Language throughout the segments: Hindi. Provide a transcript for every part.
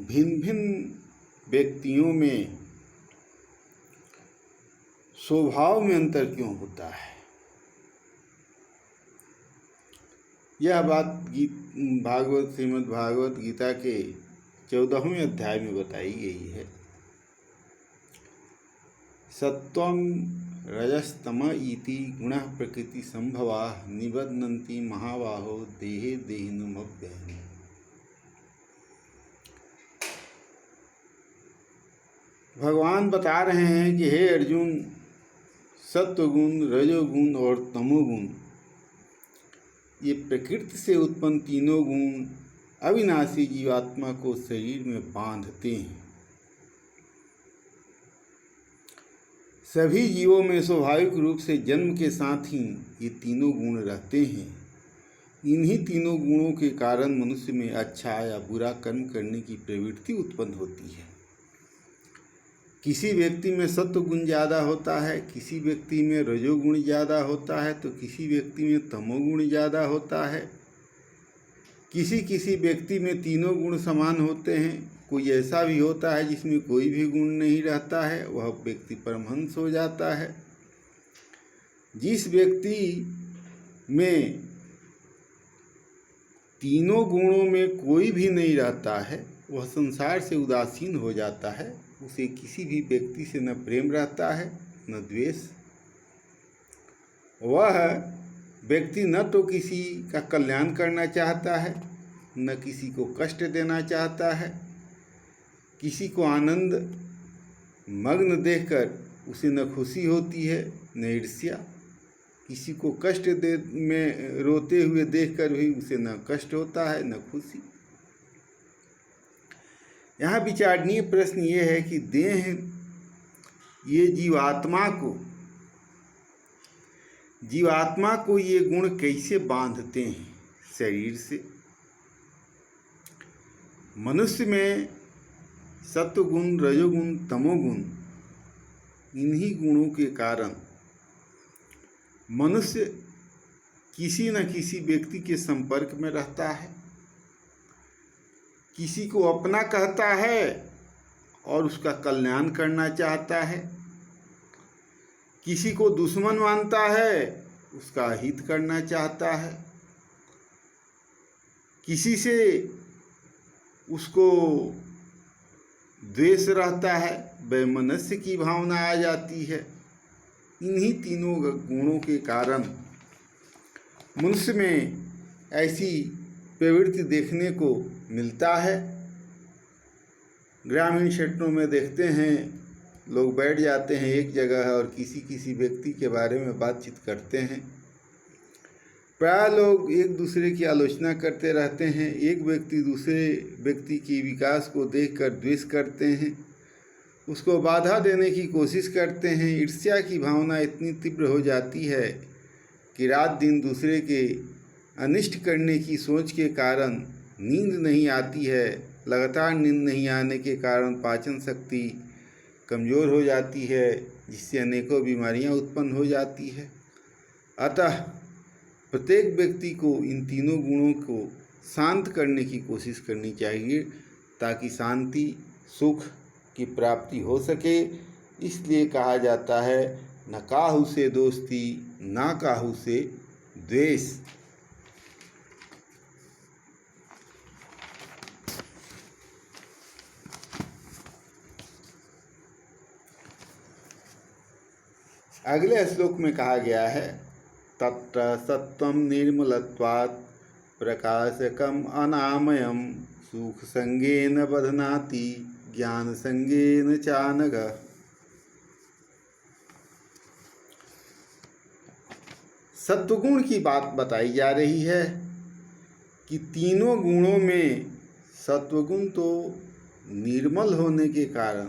भिन्न भिन्न व्यक्तियों में स्वभाव में अंतर क्यों होता है? यह बात श्रीमद् भागवत गीता के 14वें अध्याय में बताई गई है। सत्वं रजस्तम इति गुणः प्रकृति संभवा निबध्नन्ति महाबाहो देहे देहिनमव्ययम्। भगवान बता रहे हैं कि हे अर्जुन, सत्वगुण, रजोगुण और तमोगुण, ये प्रकृति से उत्पन्न तीनों गुण अविनाशी जीवात्मा को शरीर में बांधते हैं। सभी जीवों में स्वाभाविक रूप से जन्म के साथ ही ये तीनों गुण रहते हैं। इन्हीं तीनों गुणों के कारण मनुष्य में अच्छा या बुरा कर्म करने की प्रवृत्ति उत्पन्न होती है। किसी व्यक्ति में सत्व गुण ज़्यादा होता है, किसी व्यक्ति में रजोगुण ज़्यादा होता है, तो किसी व्यक्ति में तमोगुण ज़्यादा होता है। किसी व्यक्ति में तीनों गुण समान होते हैं। कोई ऐसा भी होता है जिसमें कोई भी गुण नहीं रहता है, वह व्यक्ति परमहंस हो जाता है। जिस व्यक्ति में तीनों गुणों में कोई भी नहीं रहता है, वह संसार से उदासीन हो जाता है। उसे किसी भी व्यक्ति से न प्रेम रहता है न द्वेष। वह व्यक्ति न तो किसी का कल्याण करना चाहता है, न किसी को कष्ट देना चाहता है। किसी को आनंद मग्न देखकर उसे न खुशी होती है न ईर्ष्या। किसी को कष्ट में रोते हुए देखकर भी उसे न कष्ट होता है न खुशी। यहाँ विचारणीय प्रश्न ये है कि देह ये जीवात्मा को ये गुण कैसे बांधते हैं शरीर से। मनुष्य में सत्वगुण, रजोगुण, तमोगुण, इन्हीं गुणों के कारण मनुष्य किसी न किसी व्यक्ति के संपर्क में रहता है। किसी को अपना कहता है और उसका कल्याण करना चाहता है। किसी को दुश्मन मानता है, उसका हित करना चाहता है। किसी से उसको द्वेष रहता है, वैमनस्य की भावना आ जाती है। इन्हीं तीनों गुणों के कारण मनुष्य में ऐसी प्रवृत्ति देखने को मिलता है। ग्रामीण क्षेत्रों में देखते हैं, लोग बैठ जाते हैं एक जगह और किसी व्यक्ति के बारे में बातचीत करते हैं। प्राय लोग एक दूसरे की आलोचना करते रहते हैं। एक व्यक्ति दूसरे व्यक्ति की विकास को देखकर द्वेष करते हैं, उसको बाधा देने की कोशिश करते हैं। ईर्ष्या की भावना इतनी तीव्र हो जाती है कि रात दिन दूसरे के अनिष्ट करने की सोच के कारण नींद नहीं आती है। लगातार नींद नहीं आने के कारण पाचन शक्ति कमज़ोर हो जाती है, जिससे अनेकों बीमारियां उत्पन्न हो जाती है। अतः प्रत्येक व्यक्ति को इन तीनों गुणों को शांत करने की कोशिश करनी चाहिए, ताकि शांति, सुख की प्राप्ति हो सके। इसलिए कहा जाता है, न काहू से दोस्ती, ना काहू से द्वेष। अगले श्लोक में कहा गया है, तत्र सत्वं निर्मलत्वात् प्रकाशकम् अनामयं सुख संगेन बध्नाति ज्ञान संगेन चानघ। सत्वगुण की बात बताई जा रही है कि तीनों गुणों में सत्वगुण तो निर्मल होने के कारण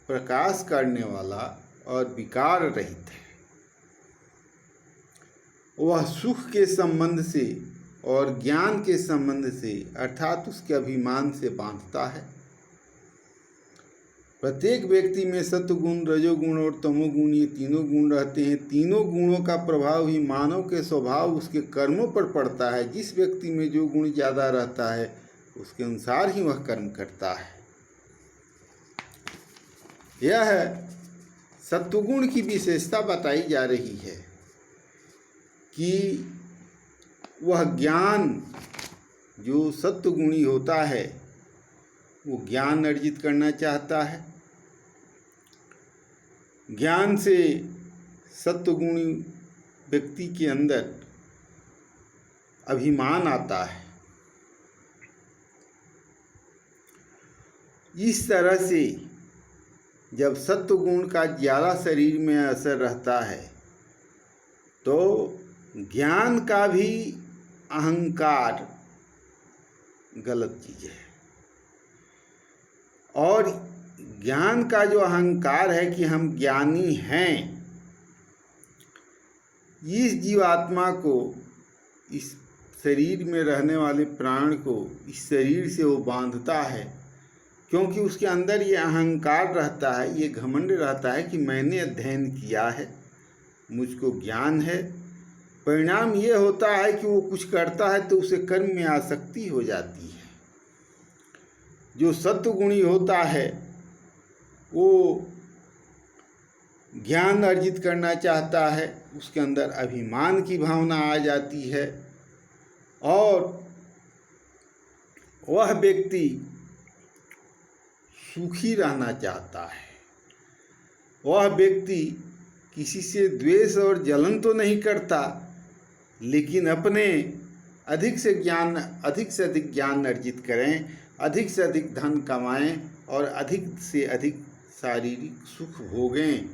प्रकाश करने वाला और विकार रहित है। वह सुख के संबंध से और ज्ञान के संबंध से, अर्थात उसके अभिमान से बांधता है। प्रत्येक व्यक्ति में सत्वगुण, रजोगुण और तमोगुण, ये तीनों गुण रहते हैं। तीनों गुणों का प्रभाव ही मानव के स्वभाव, उसके कर्मों पर पड़ता है। जिस व्यक्ति में जो गुण ज़्यादा रहता है, उसके अनुसार ही वह कर्म करता है। यह सत्वगुण की विशेषता बताई जा रही है कि वह ज्ञान जो सत्वगुणी होता है वो ज्ञान अर्जित करना चाहता है। ज्ञान से सत्वगुणी व्यक्ति के अंदर अभिमान आता है। इस तरह से जब सत्वगुण का ज़्यादा शरीर में असर रहता है तो ज्ञान का भी अहंकार गलत चीज़ है। और ज्ञान का जो अहंकार है कि हम ज्ञानी हैं, इस जीवात्मा को, इस शरीर में रहने वाले प्राण को इस शरीर से वो बांधता है, क्योंकि उसके अंदर ये अहंकार रहता है, ये घमंड रहता है कि मैंने अध्ययन किया है, मुझको ज्ञान है। परिणाम ये होता है कि वो कुछ करता है तो उसे कर्म में आसक्ति हो जाती है। जो सत्वगुणी होता है वो ज्ञान अर्जित करना चाहता है, उसके अंदर अभिमान की भावना आ जाती है और वह व्यक्ति सुखी रहना चाहता है। वह व्यक्ति किसी से द्वेष और जलन तो नहीं करता, लेकिन अपने अधिक से अधिक ज्ञान अर्जित करें, अधिक से अधिक धन कमाएं और अधिक से अधिक शारीरिक सुख भोगें,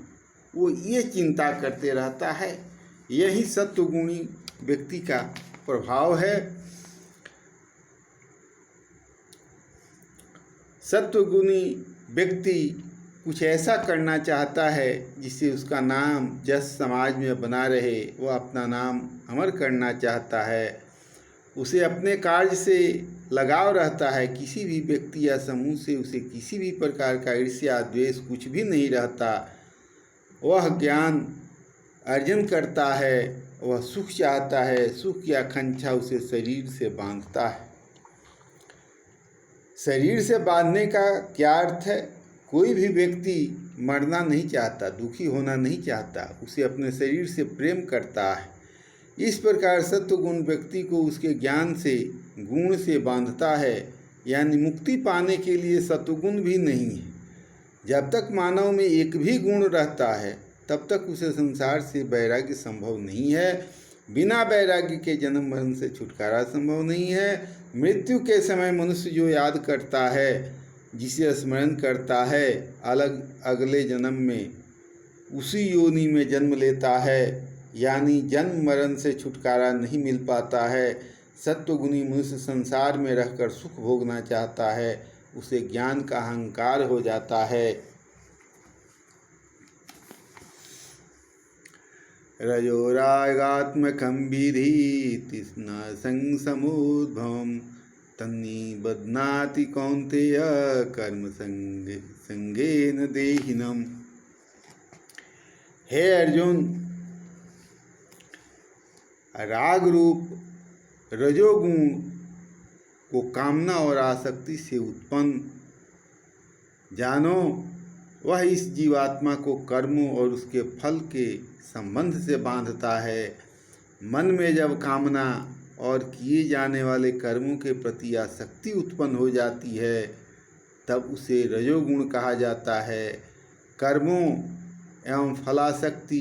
वो ये चिंता करते रहता है। यही सत्वगुणी व्यक्ति का प्रभाव है। सत्वगुणी व्यक्ति कुछ ऐसा करना चाहता है जिससे उसका नाम जस समाज में बना रहे, वो अपना नाम अमर करना चाहता है। उसे अपने कार्य से लगाव रहता है। किसी भी व्यक्ति या समूह से उसे किसी भी प्रकार का ईर्ष्या द्वेष कुछ भी नहीं रहता। वह ज्ञान अर्जन करता है, वह सुख चाहता है। सुख की आकांक्षा उसे शरीर से बांधता है। शरीर से बांधने का क्या अर्थ है? कोई भी व्यक्ति मरना नहीं चाहता, दुखी होना नहीं चाहता, उसे अपने शरीर से प्रेम करता है। इस प्रकार सत्वगुण व्यक्ति को उसके ज्ञान से, गुण से बांधता है। यानी मुक्ति पाने के लिए सत्वगुण भी नहीं है। जब तक मानव में एक भी गुण रहता है तब तक उसे संसार से वैराग्य संभव नहीं है। बिना वैराग्य के जन्म मरण से छुटकारा संभव नहीं है। मृत्यु के समय मनुष्य जो याद करता है, जिसे स्मरण करता है, अगले जन्म में उसी योनि में जन्म लेता है। यानी जन्म मरण से छुटकारा नहीं मिल पाता है। सत्वगुणी मनुष्य संसार में रहकर सुख भोगना चाहता है, उसे ज्ञान का अहंकार हो जाता है। रजोरागात्मकं विधि तृष्णा संग समुद्भवम् तन्निबध्नाति कौन्तेय कर्म संगेन देहिनम्। हे अर्जुन, राग रूप रजोगुण को कामना और आसक्ति से उत्पन्न जानो। वह इस जीवात्मा को कर्मों और उसके फल के संबंध से बांधता है। मन में जब कामना और किए जाने वाले कर्मों के प्रति आसक्ति उत्पन्न हो जाती है तब उसे रजोगुण कहा जाता है। कर्मों एवं फलासक्ति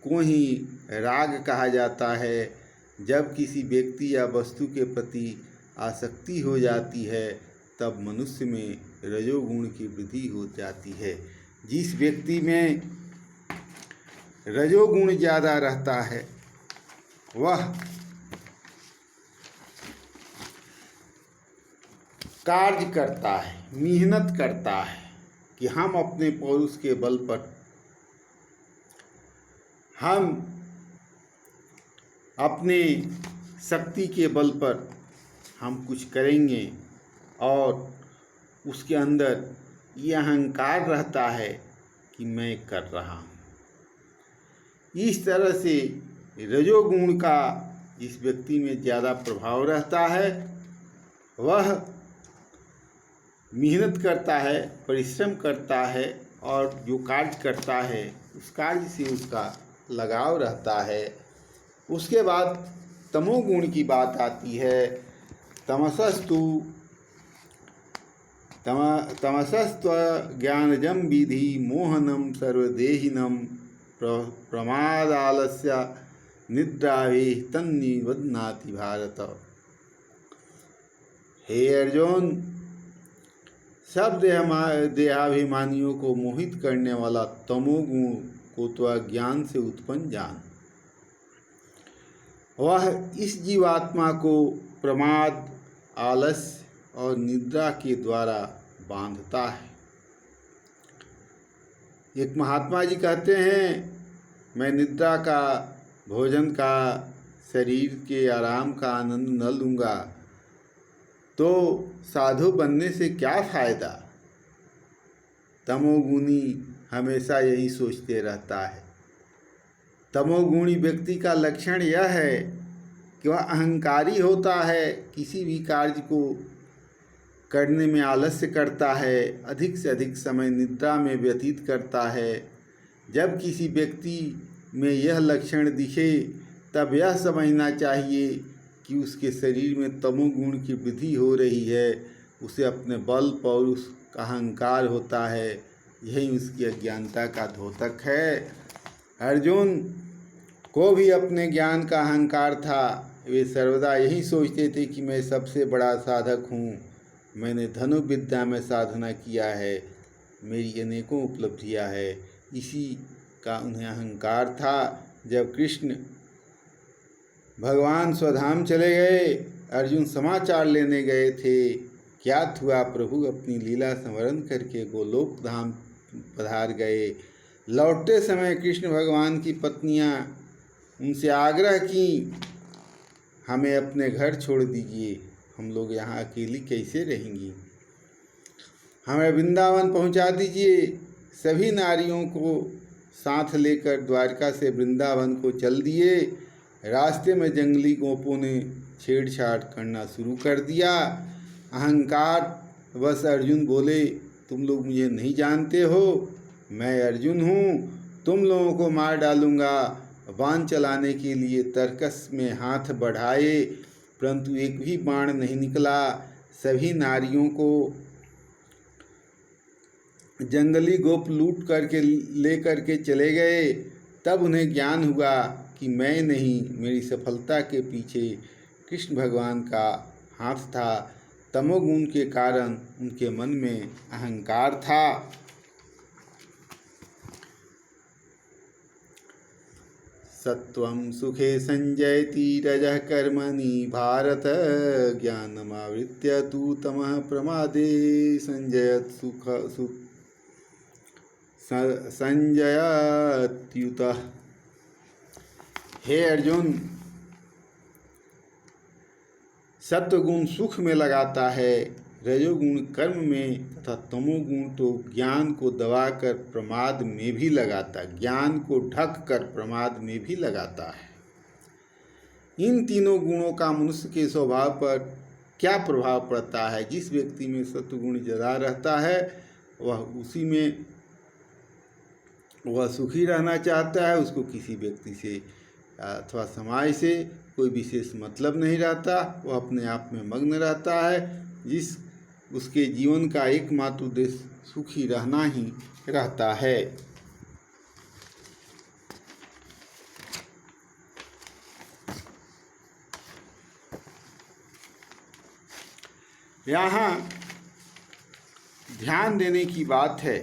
को ही राग कहा जाता है। जब किसी व्यक्ति या वस्तु के प्रति आसक्ति हो जाती है तब मनुष्य में रजोगुण की वृद्धि हो जाती है। जिस व्यक्ति में रजोगुण ज़्यादा रहता है वह कार्य करता है, मेहनत करता है कि हम अपने पौरुष के बल पर, हम अपने शक्ति के बल पर हम कुछ करेंगे और उसके अंदर ये अहंकार रहता है कि मैं कर रहा हूँ। इस तरह से रजोगुण का जिस व्यक्ति में ज़्यादा प्रभाव रहता है वह मेहनत करता है, परिश्रम करता है और जो कार्य करता है उस कार्य से उसका लगाव रहता है। उसके बाद तमोगुण की बात आती है। तमसस्त्व ज्ञानजम विधि मोहनम सर्वदेहिनम प्रमादालस्य निद्रावे तन्निबध्नाति भारत। हे अर्जुन, सब देहाभिमानियों को मोहित करने वाला तमोगुण को तो अज्ञान से उत्पन्न जान। वह इस जीवात्मा को प्रमाद, आलस्य और निद्रा के द्वारा बांधता है। एक महात्मा जी कहते हैं, मैं निद्रा का, भोजन का, शरीर के आराम का आनंद न लूँगा तो साधु बनने से क्या फ़ायदा। तमोगुणी हमेशा यही सोचते रहता है। तमोगुणी व्यक्ति का लक्षण यह है कि वह अहंकारी होता है, किसी भी कार्य को करने में आलस्य करता है, अधिक से अधिक समय निद्रा में व्यतीत करता है। जब किसी व्यक्ति में यह लक्षण दिखे तब यह समझना चाहिए कि उसके शरीर में तमोगुण की वृद्धि हो रही है, उसे अपने बल पौरुष का अहंकार होता है। यही उसकी अज्ञानता का द्योतक है। अर्जुन को भी अपने ज्ञान का अहंकार था। वे सर्वदा यही सोचते थे कि मैं सबसे बड़ा साधक हूँ, मैंने धनुर्विद्या में साधना किया है, मेरी अनेकों उपलब्धियाँ है। इसी का उन्हें अहंकार था। जब कृष्ण भगवान स्वधाम चले गए, अर्जुन समाचार लेने गए थे। क्या हुआ, प्रभु अपनी लीला स्मरण करके गोलोक धाम पधार गए। लौटते समय कृष्ण भगवान की पत्नियां उनसे आग्रह की, हमें अपने घर छोड़ दीजिए, हम लोग यहाँ अकेली कैसे रहेंगी, हमें वृंदावन पहुँचा दीजिए। सभी नारियों को साथ लेकर द्वारका से वृंदावन को चल दिए। रास्ते में जंगली गोपों ने छेड़छाड़ करना शुरू कर दिया। अहंकार बस अर्जुन बोले, तुम लोग मुझे नहीं जानते हो, मैं अर्जुन हूँ, तुम लोगों को मार डालूँगा। बाण चलाने के लिए तरकस में हाथ बढ़ाए, परंतु एक भी बाण नहीं निकला। सभी नारियों को जंगली गोप लूट करके ले करके चले गए। तब उन्हें ज्ञान हुआ कि मैं नहीं, मेरी सफलता के पीछे कृष्ण भगवान का हाथ था। तमोगुण के कारण उनके मन में अहंकार था। सत्वं सुखे संजयति रजः कर्मणि भारत, ज्ञानमावृत्य तु तमः प्रमादे संजयत् संजयत्युतः। हे अर्जुन, सत्वगुण सुख में लगाता है, रजोगुण कर्म में तथा तमोगुण तो ज्ञान को दबाकर प्रमाद में भी लगाता, ज्ञान को ढक कर प्रमाद में भी लगाता है। इन तीनों गुणों का मनुष्य के स्वभाव पर क्या प्रभाव पड़ता है। जिस व्यक्ति में सत्वगुण ज़्यादा रहता है वह सुखी रहना चाहता है। उसको किसी व्यक्ति से अथवा समाज से कोई विशेष मतलब नहीं रहता, वह अपने आप में मग्न रहता है। उसके जीवन का एकमात्र उद्देश्य सुखी रहना ही रहता है। यहाँ ध्यान देने की बात है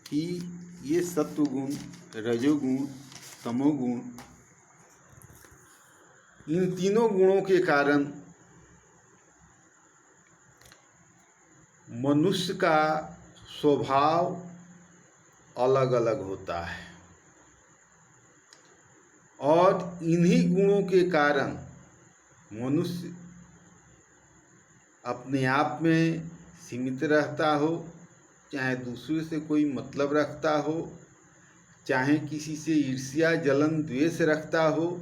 कि ये सत्वगुण, रजोगुण, तमोगुण, इन तीनों गुणों के कारण मनुष्य का स्वभाव अलग अलग होता है और इन्हीं गुणों के कारण मनुष्य अपने आप में सीमित रहता हो, चाहे दूसरे से कोई मतलब रखता हो, चाहे किसी से ईर्ष्या, जलन, द्वेष रखता हो।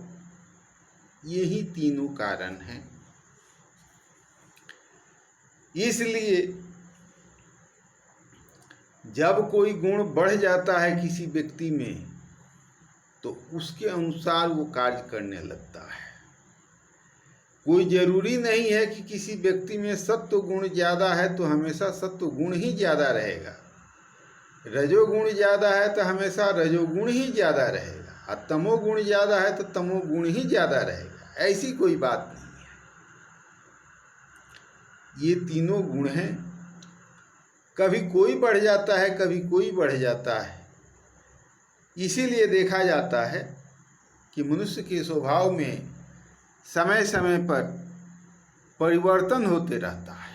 यही तीनों कारण हैं। इसलिए जब कोई गुण बढ़ जाता है किसी व्यक्ति में तो उसके अनुसार वो कार्य करने लगता है। कोई जरूरी नहीं है कि किसी व्यक्ति में सत्व गुण ज़्यादा है तो हमेशा सत्व गुण ही ज़्यादा रहेगा, रजोगुण ज़्यादा है तो हमेशा रजोगुण ही ज़्यादा रहेगा, और तमोगुण ज़्यादा है तो तमोगुण ही ज़्यादा रहेगा। ऐसी कोई बात नहीं है। ये तीनों गुण हैं, कभी कोई बढ़ जाता है कभी कोई बढ़ जाता है। इसीलिए देखा जाता है कि मनुष्य के स्वभाव में समय समय पर परिवर्तन होते रहता है।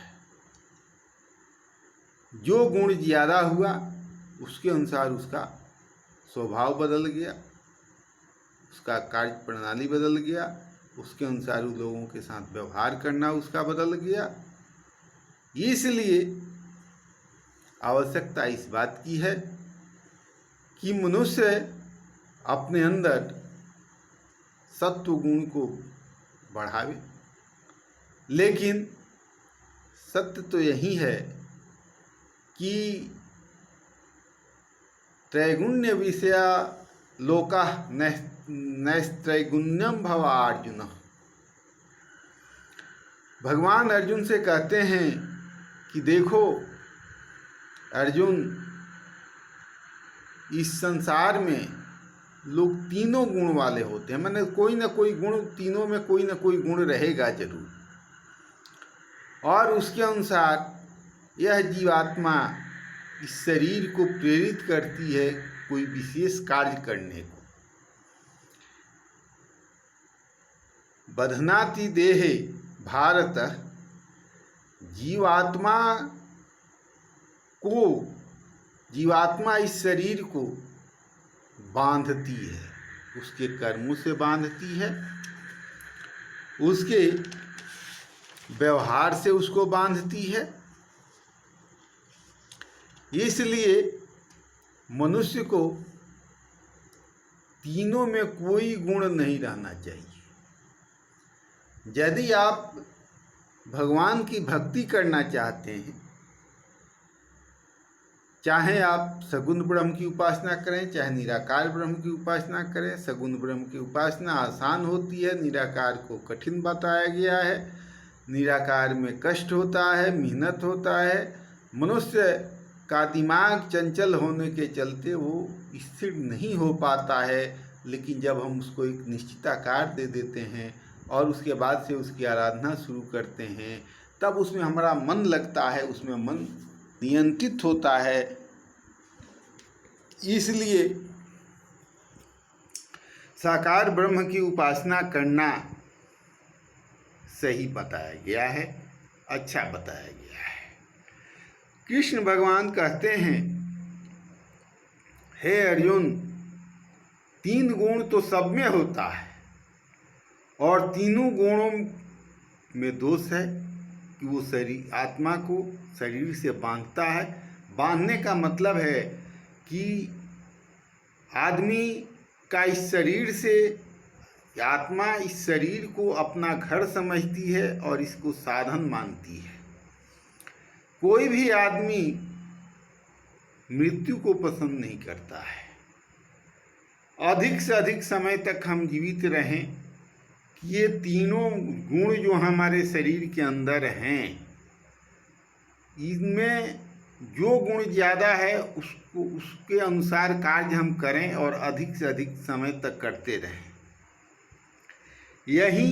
जो गुण ज़्यादा हुआ उसके अनुसार उसका स्वभाव बदल गया, उसका कार्य प्रणाली बदल गया, उसके अनुसार उन लोगों के साथ व्यवहार करना उसका बदल गया। इसलिए आवश्यकता इस बात की है कि मनुष्य अपने अंदर सत्व गुण को बढ़ावे। लेकिन सत्य तो यही है कि त्रैगुण्य विषया लोका नैस्त्रैगुण्यम भवा अर्जुन। भगवान अर्जुन से कहते हैं कि देखो अर्जुन, इस संसार में लोग तीनों गुण वाले होते हैं, माने कोई ना कोई गुण, तीनों में कोई ना कोई गुण रहेगा जरूर, और उसके अनुसार यह जीवात्मा इस शरीर को प्रेरित करती है कोई विशेष कार्य करने को। बध्नाति देहे भारत, जीवात्मा इस शरीर को बांधती है, उसके कर्मों से बांधती है, उसके व्यवहार से उसको बांधती है। इसलिए मनुष्य को तीनों में कोई गुण नहीं रहना चाहिए। यदि आप भगवान की भक्ति करना चाहते हैं, चाहे आप सगुण ब्रह्म की उपासना करें, चाहे निराकार ब्रह्म की उपासना करें, सगुण ब्रह्म की उपासना आसान होती है, निराकार को कठिन बताया गया है। निराकार में कष्ट होता है, मेहनत होता है। मनुष्य का दिमाग चंचल होने के चलते वो स्थिर नहीं हो पाता है। लेकिन जब हम उसको एक निश्चित आकार दे देते हैं और उसके बाद से उसकी आराधना शुरू करते हैं, तब उसमें हमारा मन लगता है, उसमें मन नियंत्रित होता है। इसलिए साकार ब्रह्म की उपासना करना सही बताया गया है, अच्छा बताया गया है। कृष्ण भगवान कहते हैं, हे अर्जुन, तीन गुण तो सब में होता है और तीनों गुणों में दोष है कि वो शरीर, आत्मा को शरीर से बांधता है। बांधने का मतलब है कि आदमी का इस शरीर से, आत्मा इस शरीर को अपना घर समझती है और इसको साधन मानती है। कोई भी आदमी मृत्यु को पसंद नहीं करता है। अधिक से अधिक समय तक हम जीवित रहें। ये तीनों गुण जो हमारे शरीर के अंदर हैं, इनमें जो गुण ज़्यादा है उसको, उसके अनुसार कार्य हम करें और अधिक से अधिक समय तक करते रहें। यही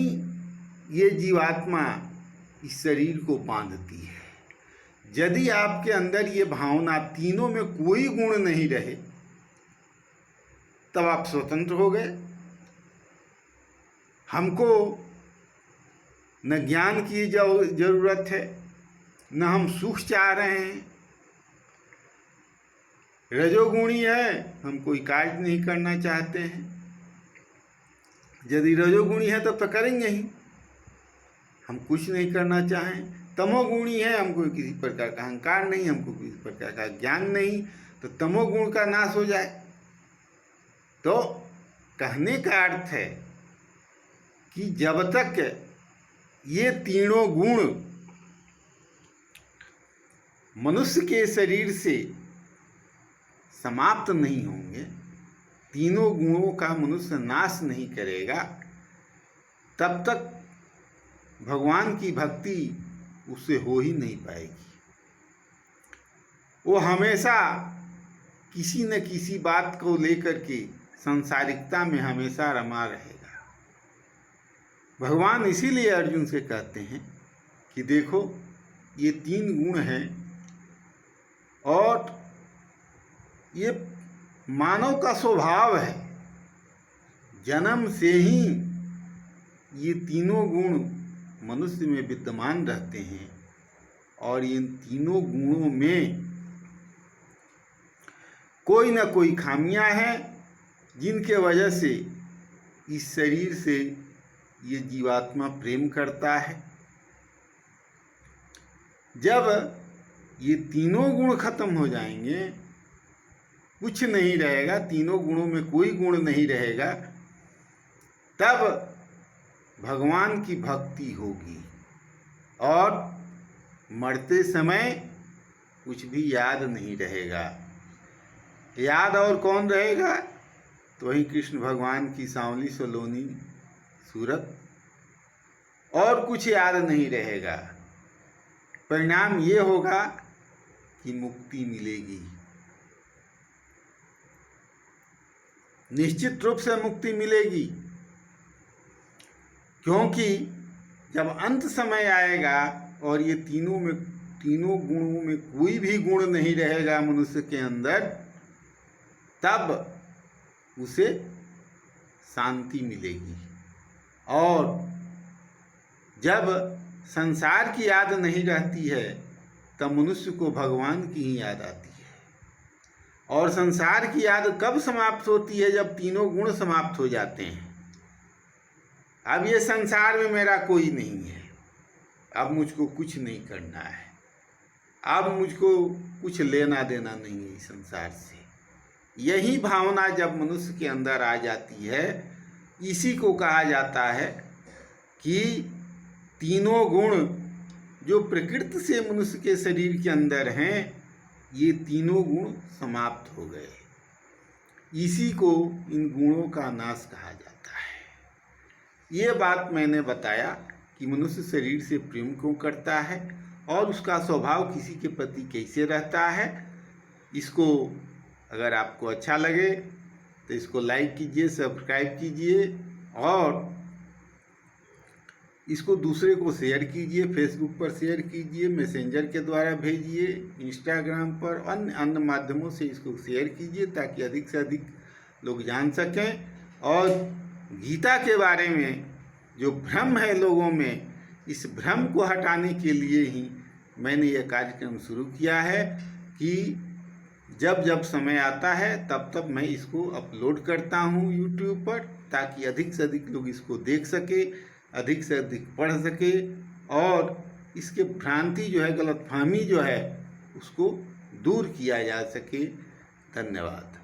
ये जीवात्मा इस शरीर को बांधती है। यदि आपके अंदर ये भावना, तीनों में कोई गुण नहीं रहे, तब आप स्वतंत्र हो गए। हमको न ज्ञान की जरूरत है, न हम सुख चाह रहे हैं। रजोगुणी है, हम कोई कार्य नहीं करना चाहते हैं। यदि रजोगुणी है तब तो करेंगे ही, हम कुछ नहीं करना चाहें। तमोगुणी है, हमको किसी प्रकार का अहंकार नहीं, हमको किसी प्रकार का ज्ञान नहीं, तो तमोगुण का नाश हो जाए। तो कहने का अर्थ है कि जब तक ये तीनों गुण मनुष्य के शरीर से समाप्त नहीं होंगे, तीनों गुणों का मनुष्य नाश नहीं करेगा, तब तक भगवान की भक्ति उससे हो ही नहीं पाएगी। वो हमेशा किसी न किसी बात को लेकर के सांसारिकता में हमेशा रमा रहेगा। भगवान इसीलिए अर्जुन से कहते हैं कि देखो ये 3 गुण हैं और ये मानव का स्वभाव है, जन्म से ही ये तीनों गुण मनुष्य में विद्यमान रहते हैं और इन तीनों गुणों में कोई ना कोई खामियां हैं जिनके वजह से इस शरीर से ये जीवात्मा प्रेम करता है। जब ये तीनों गुण खत्म हो जाएंगे, कुछ नहीं रहेगा, तीनों गुणों में कोई गुण नहीं रहेगा, तब भगवान की भक्ति होगी और मरते समय कुछ भी याद नहीं रहेगा। याद और कौन रहेगा? तो वही कृष्ण भगवान की सांवली सलोनी सूरत, और कुछ याद नहीं रहेगा। परिणाम ये होगा कि मुक्ति मिलेगी, निश्चित रूप से मुक्ति मिलेगी, क्योंकि जब अंत समय आएगा और ये तीनों गुणों में कोई भी गुण नहीं रहेगा मनुष्य के अंदर, तब उसे शांति मिलेगी। और जब संसार की याद नहीं रहती है तब मनुष्य को भगवान की ही याद आती है। और संसार की याद कब समाप्त होती है? जब तीनों गुण समाप्त हो जाते हैं। अब ये संसार में मेरा कोई नहीं है, अब मुझको कुछ नहीं करना है, अब मुझको कुछ लेना देना नहीं है संसार से। यही भावना जब मनुष्य के अंदर आ जाती है, इसी को कहा जाता है कि तीनों गुण जो प्रकृति से मनुष्य के शरीर के अंदर हैं, ये तीनों गुण समाप्त हो गए। इसी को इन गुणों का नाश कहा जाता है। ये बात मैंने बताया कि मनुष्य शरीर से प्रेम क्यों करता है और उसका स्वभाव किसी के प्रति कैसे रहता है। इसको अगर आपको अच्छा लगे तो इसको लाइक कीजिए, सब्सक्राइब कीजिए और इसको दूसरे को शेयर कीजिए, फेसबुक पर शेयर कीजिए, मैसेंजर के द्वारा भेजिए, इंस्टाग्राम पर, अन्य माध्यमों से इसको शेयर कीजिए ताकि अधिक से अधिक लोग जान सकें। और गीता के बारे में जो भ्रम है लोगों में, इस भ्रम को हटाने के लिए ही मैंने यह कार्यक्रम शुरू किया है कि जब जब समय आता है तब तब मैं इसको अपलोड करता हूँ यूट्यूब पर, ताकि अधिक से अधिक लोग इसको देख सके, अधिक से अधिक पढ़ सके और इसके भ्रांति जो है, गलतफहमी जो है, उसको दूर किया जा सके। धन्यवाद।